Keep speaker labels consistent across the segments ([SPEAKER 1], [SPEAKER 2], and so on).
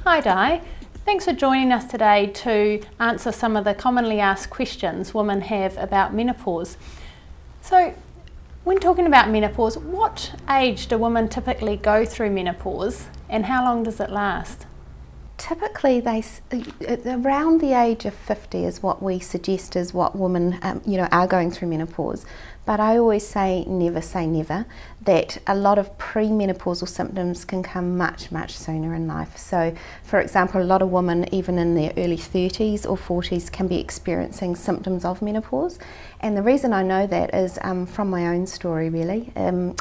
[SPEAKER 1] Hi Di, thanks for joining us today to answer some of the commonly asked questions women have about menopause. So, when talking about menopause, what age do women typically go through menopause and how long does it last?
[SPEAKER 2] Typically, around the age of 50 is what we suggest is what women, are going through menopause. But I always say never, that a lot of premenopausal symptoms can come much, much sooner in life. So, for example, a lot of women, even in their early 30s or 40s, can be experiencing symptoms of menopause. And the reason I know that is from my own story, really.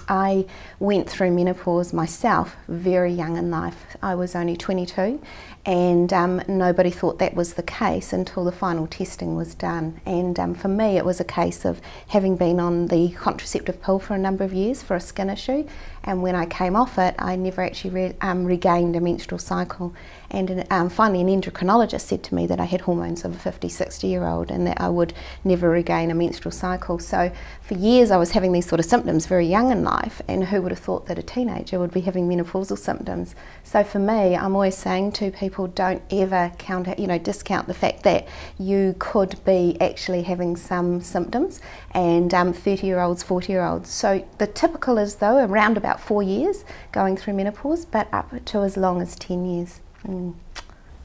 [SPEAKER 2] I went through menopause myself very young in life. I was only 22, and nobody thought that was the case until the final testing was done. And for me, it was a case of having been on the contraceptive pill for a number of years for a skin issue, and when I came off it, I never actually regained a menstrual cycle. And finally an endocrinologist said to me that I had hormones of a 50, 60-year-old and that I would never regain a menstrual cycle. So for years I was having these sort of symptoms very young in life, and who would have thought that a teenager would be having menopausal symptoms? So for me, I'm always saying to people, don't ever discount the fact that you could be actually having some symptoms, and 30-year-olds, 40-year-olds. So the typical is though around about 4 years going through menopause, but up to as long as 10 years.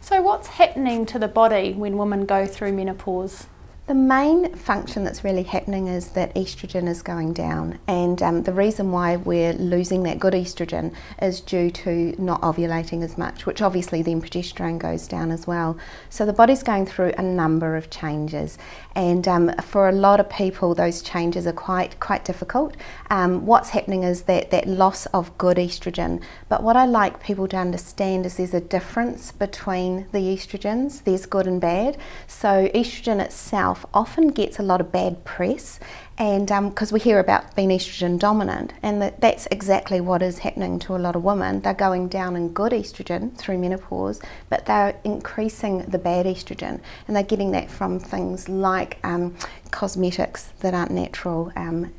[SPEAKER 1] So what's happening to the body when women go through menopause?
[SPEAKER 2] The main function that's really happening is that estrogen is going down, and the reason why we're losing that good estrogen is due to not ovulating as much, which obviously then progesterone goes down as well. So the body's going through a number of changes, and for a lot of people those changes are quite difficult. What's happening is that loss of good estrogen, but what I like people to understand is there's a difference between the estrogens. There's good and bad. So estrogen itself often gets a lot of bad press, and because we hear about being estrogen dominant, and that's exactly what is happening to a lot of women. They're going down in good estrogen through menopause, but they're increasing the bad estrogen, and they're getting that from things like cosmetics that aren't natural,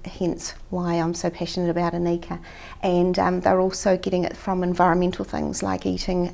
[SPEAKER 2] hence why I'm so passionate about Anika. And they're also getting it from environmental things like eating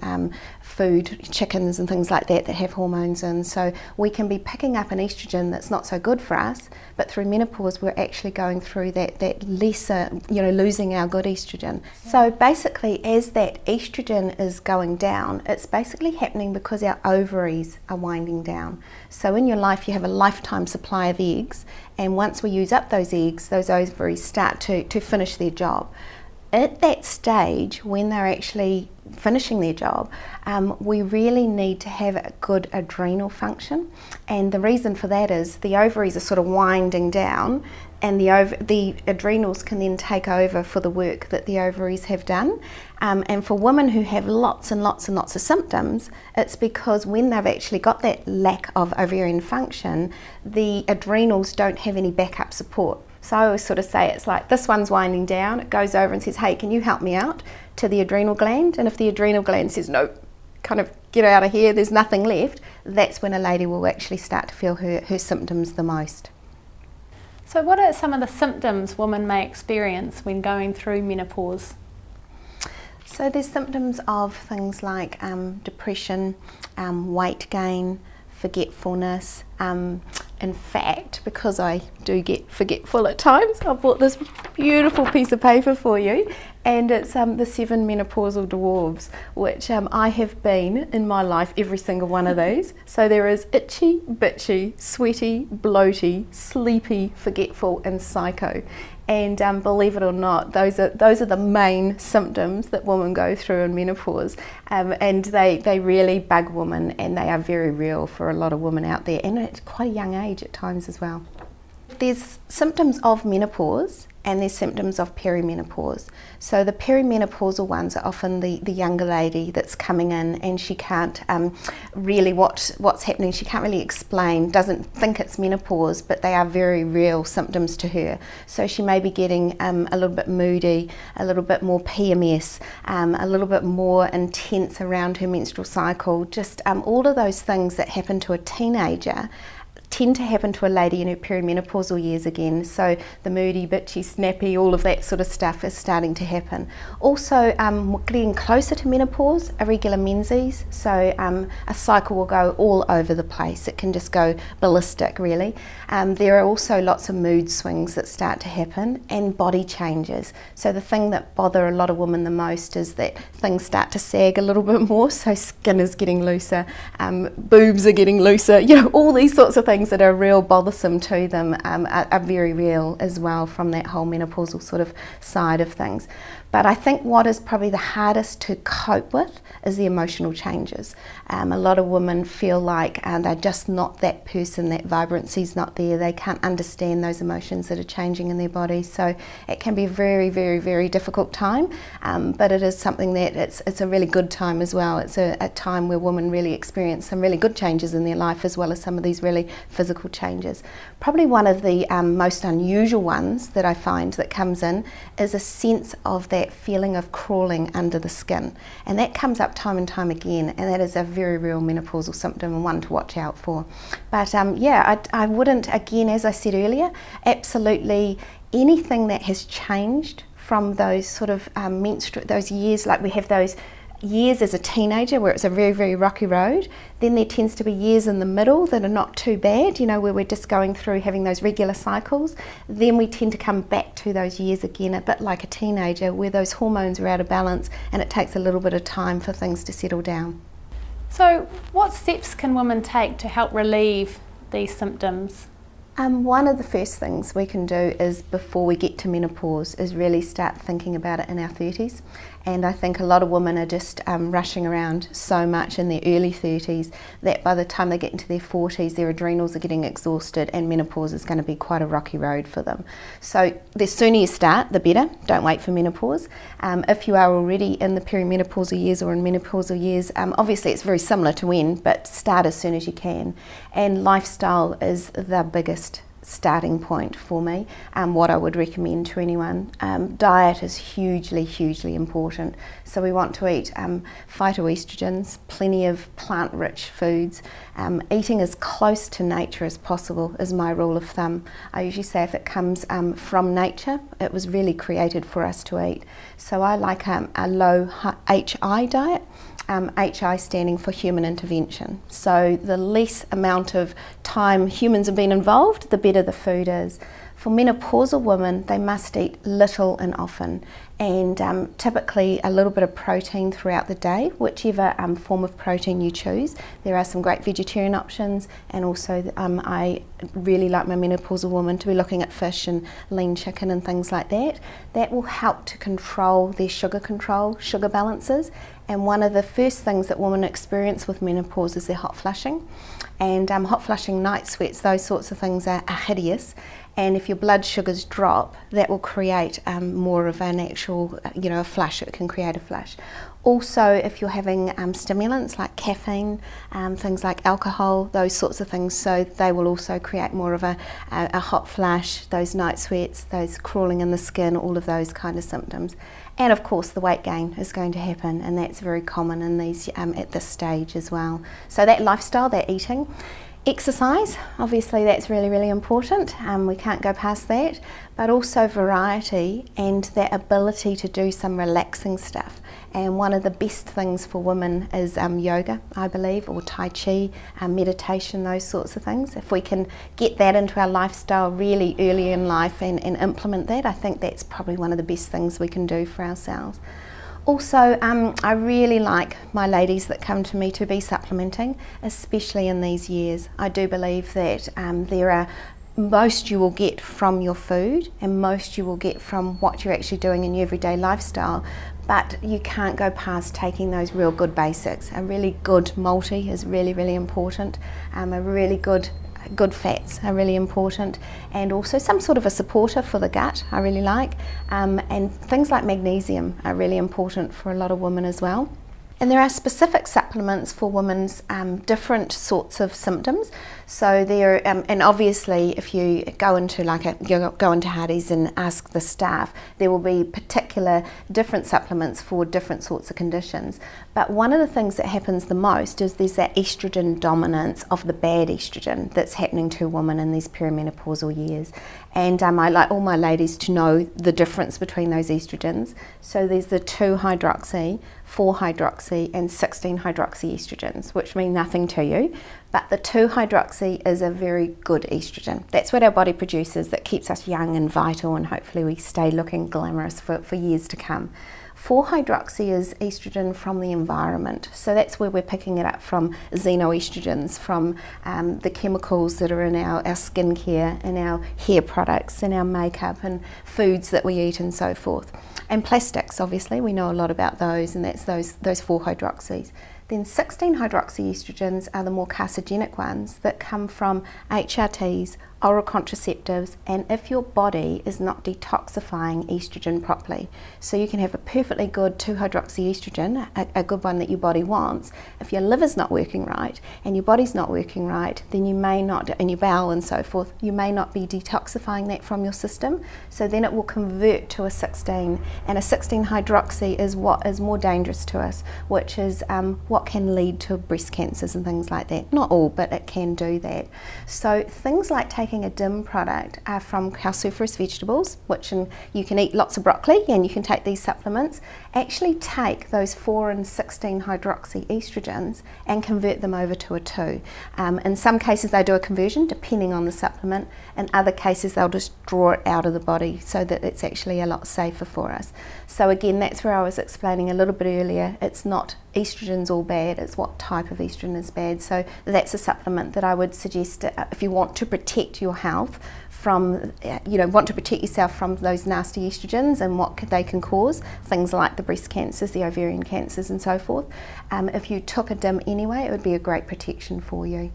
[SPEAKER 2] food, chickens and things like that have hormones in. So we can be picking up an estrogen that's not so good for us, but through menopause we're actually going through that lesser, losing our good estrogen. So basically, as that estrogen is going down, it's basically happening because our ovaries are winding down. So in your life you have a lifetime supply of eggs, and once we use up those eggs, those ovaries start to finish their job. At that stage, when they're actually finishing their job, we really need to have a good adrenal function, and the reason for that is the ovaries are sort of winding down, and the adrenals can then take over for the work that the ovaries have done. And for women who have lots and lots of symptoms, it's because when they've actually got that lack of ovarian function, the adrenals don't have any backup support. So I always sort of say it's like this one's winding down, it goes over and says, hey, can you help me out, to the adrenal gland, and if the adrenal gland says no, kind of get out of here, there's nothing left, that's when a lady will actually start to feel her symptoms the most.
[SPEAKER 1] So what are some of the symptoms women may experience when going through menopause?
[SPEAKER 2] So there's symptoms of things like depression, weight gain, forgetfulness. In fact, because I do get forgetful at times, I bought this beautiful piece of paper for you, and it's the 7 menopausal dwarves, which I have been in my life every single one of these. So there is itchy, bitchy, sweaty, bloaty, sleepy, forgetful and psycho. And believe it or not, those are the main symptoms that women go through in menopause, and they really bug women, and they are very real for a lot of women out there, and at quite a young age at times as well. There's symptoms of menopause and there's symptoms of perimenopause. So the perimenopausal ones are often the younger lady that's coming in, and she can't really what's happening, she can't really explain, doesn't think it's menopause, but they are very real symptoms to her. So she may be getting a little bit moody, a little bit more PMS, a little bit more intense around her menstrual cycle, just all of those things that happen to a teenager tend to happen to a lady in her perimenopausal years again. So the moody, bitchy, snappy, all of that sort of stuff is starting to happen. Also, getting closer to menopause, irregular menses. So a cycle will go all over the place. It can just go ballistic, really. There are also lots of mood swings that start to happen, and body changes. So the thing that bother a lot of women the most is that things start to sag a little bit more. So skin is getting looser, boobs are getting looser. All these sorts of things that are real bothersome to them are very real as well from that whole menopausal sort of side of things. But I think what is probably the hardest to cope with is the emotional changes. A lot of women feel like they're just not that person, that vibrancy's not there, they can't understand those emotions that are changing in their body. So it can be a very, very, very difficult time, but it is something that it's a really good time as well. It's a time where women really experience some really good changes in their life as well as some of these really physical changes. Probably one of the most unusual ones that I find that comes in is a sense of that feeling of crawling under the skin, and that comes up time and time again, and that is a very real menopausal symptom and one to watch out for. But I wouldn't, again, as I said earlier, absolutely anything that has changed from those sort of those years, like we have those years as a teenager where it's a very, very rocky road. Then there tends to be years in the middle that are not too bad, where we're just going through having those regular cycles. Then we tend to come back to those years again, a bit like a teenager, where those hormones are out of balance and it takes a little bit of time for things to settle down.
[SPEAKER 1] So what steps can women take to help relieve these symptoms?
[SPEAKER 2] One of the first things we can do is, before we get to menopause, is really start thinking about it in our 30s. And I think a lot of women are just rushing around so much in their early 30s that by the time they get into their 40s, their adrenals are getting exhausted and menopause is going to be quite a rocky road for them. So the sooner you start, the better. Don't wait for menopause. If you are already in the perimenopausal years or in menopausal years, obviously it's very similar to when, but start as soon as you can. And lifestyle is the biggest starting point for me, what I would recommend to anyone. Diet is hugely, hugely important. So we want to eat phytoestrogens, plenty of plant-rich foods. Eating as close to nature as possible is my rule of thumb. I usually say if it comes from nature, it was really created for us to eat. So I like a low HI diet. HI standing for human intervention. So the less amount of time humans have been involved, the better the food is. For menopausal women, they must eat little and often, and typically a little bit of protein throughout the day, whichever form of protein you choose. There are some great vegetarian options, and also I really like my menopausal woman to be looking at fish and lean chicken and things like that. That will help to control their sugar balances. And one of the first things that women experience with menopause is their hot flushing. And hot flushing, night sweats, those sorts of things are hideous. And if your blood sugars drop, that will create more of an actual, a flush. It can create a flush. Also, if you're having stimulants like caffeine, things like alcohol, those sorts of things, so they will also create more of a hot flush, those night sweats, those crawling in the skin, all of those kind of symptoms. And of course the weight gain is going to happen, and that's very common in these at this stage as well. So that lifestyle, that eating. Exercise, obviously that's really, really important. We can't go past that, but also variety and that ability to do some relaxing stuff. And one of the best things for women is yoga, I believe, or Tai Chi, meditation, those sorts of things. If we can get that into our lifestyle really early in life and implement that, I think that's probably one of the best things we can do for ourselves. Also, I really like my ladies that come to me to be supplementing, especially in these years. I do believe that most you will get from your food and most you will get from what you're actually doing in your everyday lifestyle, but you can't go past taking those real good basics. A really good multi is really, really important. A really good fats are really important, and also some sort of a supporter for the gut I really like, and things like magnesium are really important for a lot of women as well. And there are specific supplements for women's different sorts of symptoms. So there, and obviously, if you go into go into Hardy's and ask the staff, there will be particular different supplements for different sorts of conditions. But one of the things that happens the most is there's that estrogen dominance of the bad estrogen that's happening to women in these perimenopausal years. And I like all my ladies to know the difference between those estrogens. So there's the 2-hydroxy, 4-hydroxy and 16-hydroxy estrogens, which mean nothing to you. But the 2-hydroxy is a very good estrogen. That's what our body produces that keeps us young and vital, and hopefully we stay looking glamorous for years to come. 4-hydroxy is estrogen from the environment. So that's where we're picking it up from xenoestrogens, from the chemicals that are in our skincare, in our hair products, in our makeup and foods that we eat and so forth. And plastics, obviously, we know a lot about those, and that's those 4-hydroxys. Then 16-hydroxy estrogens are the more carcinogenic ones that come from HRTs, oral contraceptives, and if your body is not detoxifying estrogen properly. So you can have a perfectly good 2-hydroxy estrogen, a good one that your body wants. If your liver's not working right and your body's not working right, then you may not, and your bowel and so forth, you may not be detoxifying that from your system. So then it will convert to a 16, and a 16-hydroxy is what is more dangerous to us, which is what can lead to breast cancers and things like that. Not all, but it can do that. So things like taking a DIM product are from cruciferous vegetables, which you can eat lots of broccoli and you can take these supplements. Actually take those 4 and 16 hydroxy estrogens and convert them over to a 2. In some cases they do a conversion depending on the supplement. In other cases they'll just draw it out of the body so that it's actually a lot safer for us. So again, that's where I was explaining a little bit earlier, it's not estrogen's all bad, it's what type of estrogen is bad. So that's a supplement that I would suggest if you want to protect your health from, want to protect yourself from those nasty estrogens and what they can cause, things like the breast cancers, the ovarian cancers and so forth. If you took a DIM anyway, it would be a great protection for you.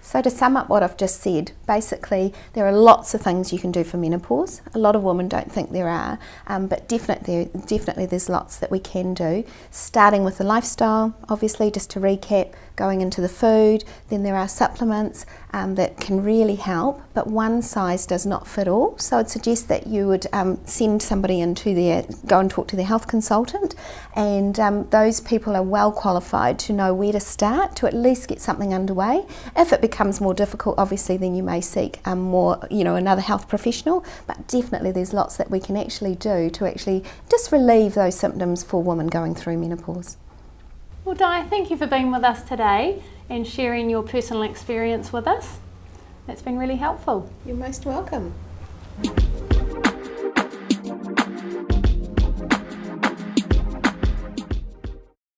[SPEAKER 2] So to sum up what I've just said, basically there are lots of things you can do for menopause. A lot of women don't think there are, but definitely there's lots that we can do. Starting with the lifestyle, obviously, just to recap, going into the food, then there are supplements that can really help, but one size does not fit all. So I'd suggest that you would send somebody go and talk to their health consultant, and those people are well qualified to know where to start to at least get something underway. If it becomes more difficult, obviously, then you may seek another health professional, but definitely there's lots that we can actually do to actually just relieve those symptoms for women going through menopause.
[SPEAKER 1] Well, Di, thank you for being with us today and sharing your personal experience with us. That's been really helpful.
[SPEAKER 2] You're most welcome.